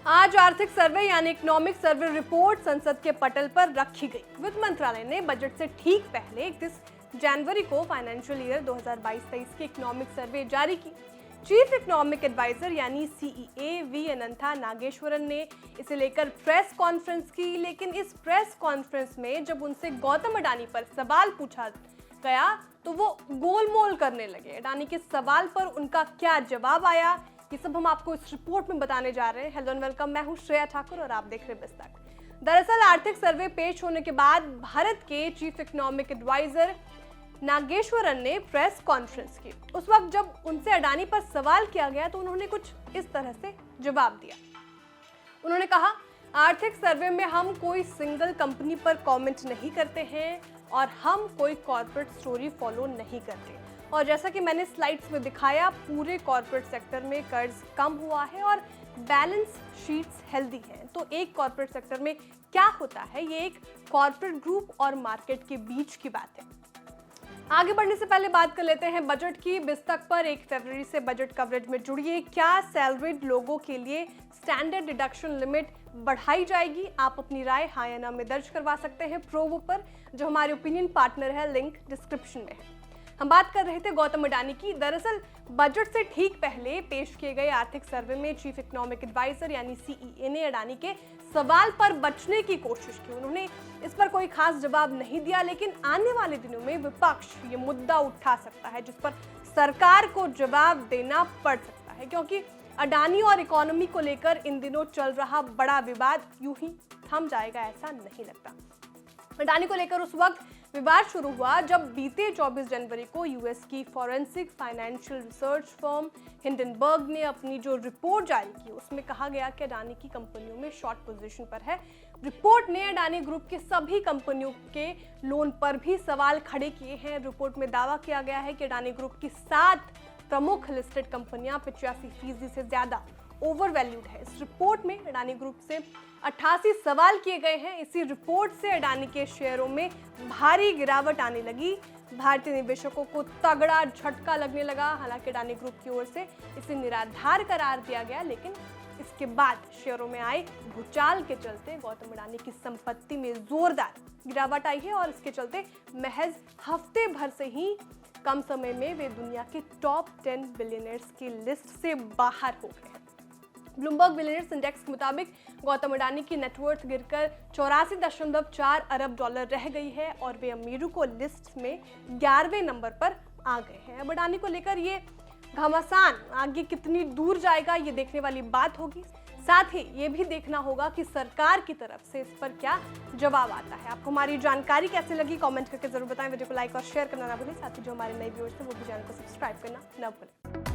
आज आर्थिक सर्वे यानी इकोनॉमिक सर्वे रिपोर्ट संसद के पटल पर रखी गई। वित्त मंत्रालय ने बजट से ठीक पहले 31 जनवरी को फाइनेंशियल ईयर 2022-23 की इकोनॉमिक सर्वे जारी की। चीफ इकोनॉमिक एडवाइजर यानी सीईए वी अनंता नागेश्वरन ने इसे लेकर प्रेस कॉन्फ्रेंस की, लेकिन इस प्रेस कॉन्फ्रेंस में जब उनसे गौतम अडानी पर सवाल पूछा गया तो वो गोलमोल करने लगे। अडानी के सवाल पर उनका क्या जवाब आया, ये सब हम आपको इस रिपोर्ट में बताने जा रहे हैं। हेलो एंड वेलकम, मैं हूं श्रेया ठाकुर और आप देख रहे हैं बिस्तक। दरअसल आर्थिक सर्वे पेश होने के बाद भारत के चीफ इकोनॉमिक एडवाइजर नागेश्वरन ने प्रेस कॉन्फ्रेंस की। उस वक्त जब उनसे अडानी पर सवाल किया गया तो उन्होंने कुछ इस तरह से जवाब दिया। उन्होंने कहा, आर्थिक सर्वे में हम कोई सिंगल कंपनी पर कमेंट नहीं करते हैं और हम कोई कॉर्पोरेट स्टोरी फॉलो नहीं करते। और जैसा कि मैंने स्लाइड्स में दिखाया, पूरे कॉर्पोरेट सेक्टर में कर्ज कम हुआ है और बैलेंस शीट्स हेल्दी हैं। तो एक कॉर्पोरेट सेक्टर में क्या होता है, ये एक कॉर्पोरेट ग्रुप और मार्केट के बीच की बात है। आगे बढ़ने से पहले बात कर लेते हैं बजट की। बिस्तक पर 1 फरवरी से बजट कवरेज में जुड़िए। क्या सैलरीड लोगों के लिए स्टैंडर्ड डिडक्शन लिमिट बढ़ाई जाएगी? आप अपनी राय हाँ या ना में दर्ज करवा सकते हैं प्रोवो पर, जो हमारे ओपिनियन पार्टनर है, लिंक डिस्क्रिप्शन में है। हम बात कर रहे थे गौतम अडानी की। दरअसल बजट से ठीक पहले पेश किए गए आर्थिक सर्वे में चीफ इकोनॉमिक एडवाइजर यानी सीईए ने अडानी के सवाल पर बचने की कोशिश की। उन्होंने इस पर कोई खास जवाब नहीं दिया, लेकिन आने वाले दिनों में विपक्ष ये मुद्दा उठा सकता है जिस पर सरकार को जवाब देना पड़ सकता है, क्योंकि अडानी और इकोनॉमी को लेकर इन दिनों चल रहा बड़ा विवाद यूं ही थम जाएगा ऐसा नहीं लगता। अडानी को लेकर उस वक्त विवाद शुरू हुआ जब बीते 24 जनवरी को यूएस की forensic financial research firm Hindenburg ने अपनी जो रिपोर्ट जारी की, उसमें कहा गया कि अडानी की कंपनियों में शॉर्ट पोजीशन पर है। रिपोर्ट ने अडानी ग्रुप के सभी कंपनियों के लोन पर भी सवाल खड़े किए हैं। रिपोर्ट में दावा किया गया है कि अडानी ग्रुप की 7 प्रमुख लिस्टेड कंपनियां 85% से ज्यादा ओवरवैल्यूड है। इस रिपोर्ट में अडानी ग्रुप से 88 सवाल किए गए हैं। इसी रिपोर्ट से अडानी के शेयरों में भारी गिरावट आने लगी। भारतीय निवेशकों को तगड़ा झटका लगने लगा। हालांकि अडानी ग्रुप की ओर से इसे निराधार करार दिया गया, लेकिन इसके बाद शेयरों में आए भूचाल के चलते गौतम अडानी की संपत्ति में जोरदार गिरावट आई है और इसके चलते महज हफ्ते भर से ही कम समय में वे दुनिया के टॉप 10 बिलियनर्स की लिस्ट से बाहर हो गए हैं। ब्लूमबर्ग बिलियनर्स इंडेक्स के मुताबिक गौतम अडानी की नेटवर्थ गिरकर 84.4 अरब डॉलर रह गई है और वे अमीरों को लिस्ट में 11वें नंबर पर आ गए हैं। अब अडानी को लेकर ये घमासान आगे कितनी दूर जाएगा, ये देखने वाली बात होगी। साथ ही ये भी देखना होगा कि सरकार की तरफ से इस पर क्या जवाब आता है। आपको हमारी जानकारी कैसे लगी, कमेंट करके जरूर बताएं। वीडियो को लाइक और शेयर करना ना भूलें। साथ ही जो हमारे नए व्यूअर्स हैं वो भी चैनल को सब्सक्राइब करना ना भूलें।